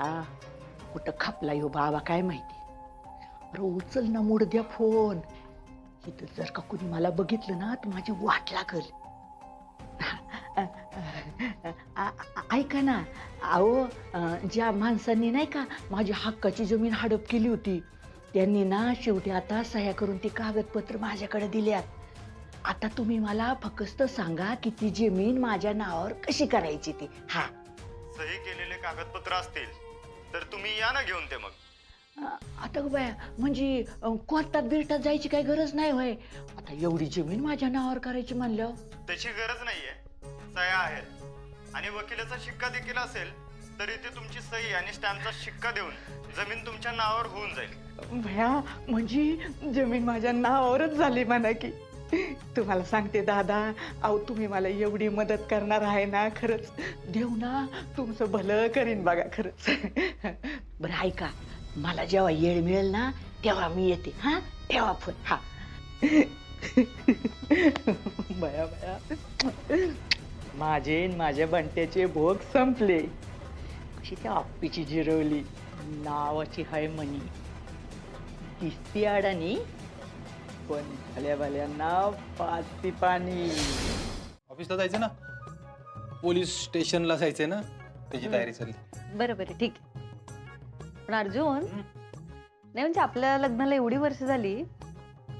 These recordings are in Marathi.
बया कुठं खपला हो बाबा काय माहिती. अरे उचल ना मुडद्या फोन. इथं जर का कुणी मला बघितलं ना तर माझी वाट लागल. ऐका ना अहो ज्या माणसांनी नाही का माझी हक्काची जमीन हडप केली होती त्यांनी ना शेवटी आता सह्या करून ती कागदपत्र माझ्याकडे दिल्यात. आता तुम्ही मला फक्त सांगा की ती जमीन माझ्या नावावर कशी करायची ती. हा सही केलेले कागदपत्र असतील तर तुम्ही या ना घेऊन ते. मग आता बाया म्हणजे कोर्टात बिरटात जायची काही गरज नाही होय. आता एवढी जमीन माझ्या नावावर करायची म्हणल्यावर त्याची गरज नाहीये. सह्या आहेत आणि वकिलाचा शिक्का देखील असेल तरी ते तुमची सही आणि स्टॅम्पचा शिक्का देऊन जमीन तुमच्या नावावर होऊन जाईल. भया म्हणजे जमीन माझ्या नावावरच झाली म्हणा की. तुम्हाला सांगते दादा अहो तुम्ही मला एवढी मदत करणार आहे ना खरंच देव ना तुमचं भलं करीन बघा खरंच. बरं ऐका मला जेव्हा येळ मिळेल ना तेव्हा मी येते. हा ठेवा फोन. हा बया बया माझ्या बंट्याचे भोग संपले. कशी त्या आप्पीची जिरवली नावाची हाय मनी दिसती अडाणी पण भल्या भल्यांना पाचती पाणी. ऑफिसला जायचं ना पोलीस स्टेशनला जायचंय ना त्याची तयारी चालली. बरं बरं ठीक आहे. पण अर्जुन नाही म्हणजे आपल्या लग्नाला एवढी वर्ष झाली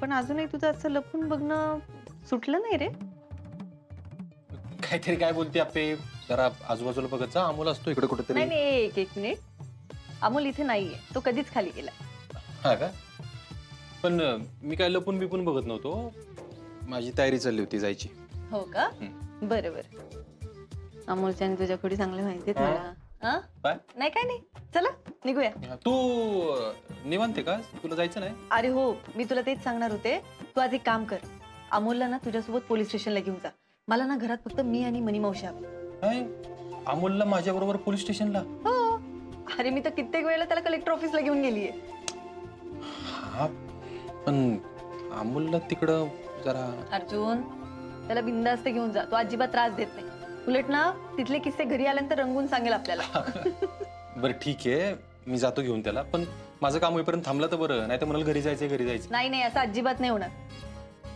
पण अजूनही तुझं असं लपून बघणं सुटलं नाही रे. काहीतरी काय बोलते आपे जरा आजूबाजूला बघत जा. अमोल असतो इकडे कुठेतरी. नाही नाही एक मिनिट. अमोल इथे नाहीये. तो कधीच खाली गेला. हा का पण मी काय लपून बिपून बघत नव्हतो. माझी तयारी चालली होती जायची. हो का बरं बरं. अमोलच्या आणि तुझ्या खोडी चांगल्या माहितीत मला. हा काय नाही काय नाही चला निघूया. तू निवांत आहे का तुला जायचं नाही. अरे हो मी तुला तेच सांगणार होते. तू आज एक काम कर. अमोलला ना तुझ्यासोबत पोलीस स्टेशनला घेऊन जा. मला ना घरात फक्त मी आणि मनी मावशी हवी. काय अमोलला माझ्या बरोबर पोलीस स्टेशनला. हो अरे मी तर कित्येक वेळेला त्याला कलेक्टर ऑफिसला घेऊन गेलीये. हा पण अमोलला तिकडं जरा. अर्जुन त्याला बिंदास्त घेऊन जा. तो अजिबात त्रास देत नाही. उलट ना तिथले किस्से घरी आल्यानंतर रंगून सांगेल आपल्याला. बरं ठीक आहे मी जातो घेऊन त्याला पण माझं काम होईपर्यंत थांबलं तर बरं. नाही तर म्हणाल घरी जायचं. नाही नाही असं अजिबात नाही होणार.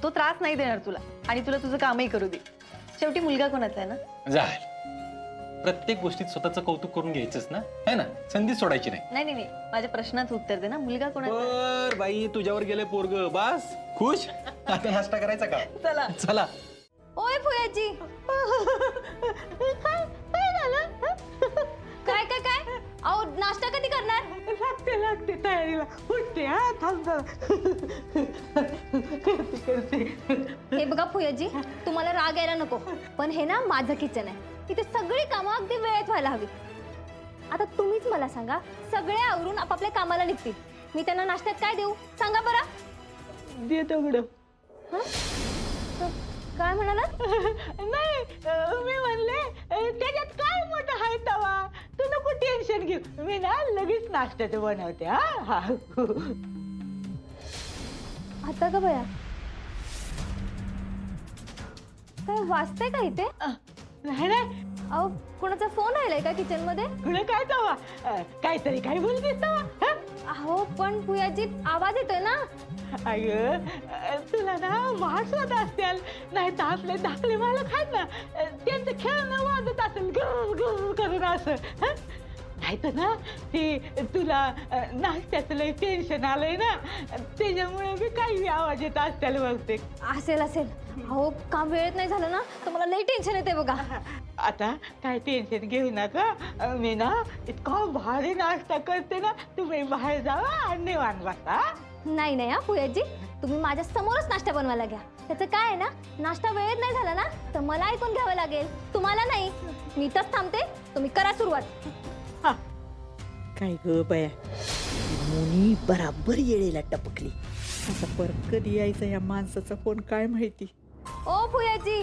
तो त्रास नाही देणार तुला आणि तुला तुझं कामही करू दे. शेवटी मुलगा कोणाचा आहे ना. जाय प्रत्येक गोष्टीत स्वतःचं कौतुक करून घ्यायचंच ना है ना. संधी सोडायची नाही. नाही नाही नाही माझ्या प्रश्नाचं उत्तर दे ना. मुलगा कोणाचा. बर बाई तुझ्यावर गेले पोरग बस खुश. आता नाश्ता करायचा का. चला चला. ओय फुयाजी काय झालं. काय काय काय अहो नाश्ता कधी करणार. लागते तयारीला उठते. हा थांब करते. हे बघा फुयाजी तुम्हाला राग यायला नको पण हे ना माझं किचन आहे. इथे सगळी कामं अगदी वेळेत व्हायला हवी. आता तुम्हीच मला सांगा सगळे आवरून आपापल्या कामाला निघतील. मी त्यांना नाश्त्यात काय देऊ सांगा बरं. देतो गड. काय म्हणाला. नाही मी म्हणले त्याच्यात काय मोठं आहे तवा. तू नको टेन्शन घेऊ. मी ना लगेच नाश्त्याचं बनवते. हा आता का बया काय वाजतंय का इथे. नाही नाही अहो कोणाचा फोन आलाय का किचन मध्ये. तुला काय तवा काहीतरी काय बोलतेस तवा. अहो पण फुयाजी आवाज येतोय ना. अगं तुला ना वाटत असतील नाही तर आपले धाकले मालक आहेत ना त्यांचं खेळणं वाजत असेल ग करून असं. नाही तर ना ते तुला नाश्त्याचं लय टेन्शन आलंय ना त्याच्यामुळे मी काही आवाज येत असतील बहुतेक. असेल असेल. अहो काम वेळेत नाही झालं ना तर मला लई टेन्शन येते बघा. आता काय टेन्शन घेऊ नका. मी ना इतका भारी नाश्ता करते ना तुम्ही बाहेर जावा आणि निवांत बसा. नाही नाही हा फुयाजी तुम्ही माझ्या समोरच नाश्ता बनवायला घ्या. त्याचं काय आहे ना नाश्ता वेळेत नाही झाला ना तर मला ऐकून घ्यावं लागेल तुम्हाला नाही. मी इथंच थांबते तुम्ही करा सुरुवात. काय ग बया मुनी बराबर येळेला टपकली. असा परत कधी यायचा या माणसाचा फोन काय माहिती. ओ फुयाजी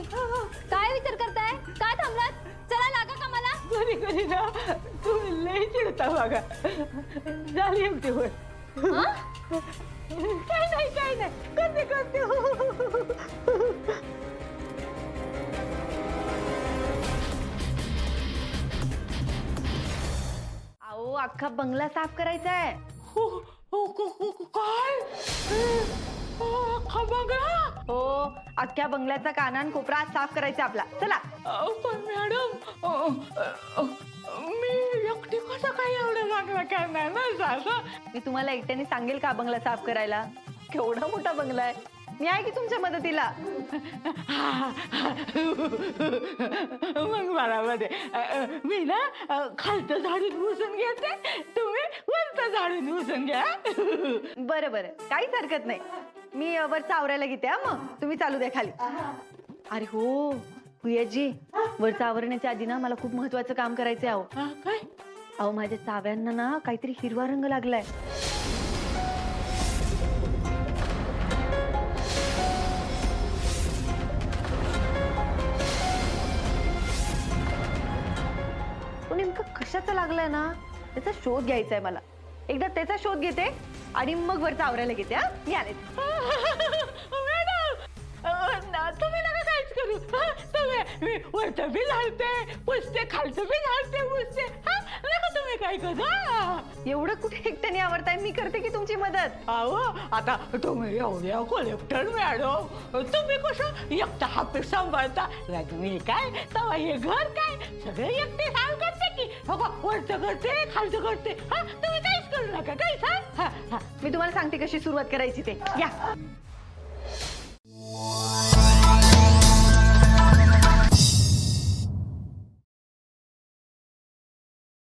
काय विचार करताय काय थांबलात. चला लागा कामाला. कधी कधी ना तुम्ही लय चिडता बघा. झाली एवढी वर. काय नाही करते. अहो अख्खा बंगला साफ करायचा आहे. काय बघा. हो, अख्ख्या बंगल्याचा कानान कोपरा आज साफ करायचा आपला. चला. पण मॅडम मी एकटी कसं काय एवढं लागलं करणार ना सासू. मी तुम्हाला एकट्याने सांगेल का बंगला साफ करायला? केवढा मोठा बंगला आहे. मी आहे की तुमच्या मदतीला. मग बरोबर आहे. मी ना खालचं झाडून पुसून घेते, तुम्ही वरचं झाडून पुसून घ्या. बरं बरं, काहीच हरकत नाही. मी वरचा आवरायला घेते. हा, मग तुम्ही चालू द्या खाली. अरे हो भुयाजी, वरचा आवरण्याच्या आधी ना मला खूप महत्वाचं काम करायचंय. अहो काय अहो माझ्या चाव्यांना ना काहीतरी हिरवा रंग लागलाय. तो नेमका कशाचा लागलाय ना, त्याचा शोध घ्यायचा आहे मला. एकदा त्याचा शोध घेते आणि मग वरचा आवरायला घेते. हा, मी आले. मॅडम तुम्ही नका काहीच करू. तुम्ही मी वरचं बी झाडते पुसते, खालचं बी झाडते पुसते. नका तुम्ही काय करू. एवढं कुठे एकट्याने आवरताय, मी करते की तुमची मदत. अहो आता तुम्ही एवढ्या कलेक्टर मॅडम, तुम्ही कसं एकटा हापीस सांभाळता. मी काय तेव्हा हे घर काय सगळे एकटे सांग करते की. हो का, वरचं करते खालचं करते. तुम्ही काहीच करू नका काहीच. मी तुम्हाला सांगते कशी सुरुवात करायची ते. या.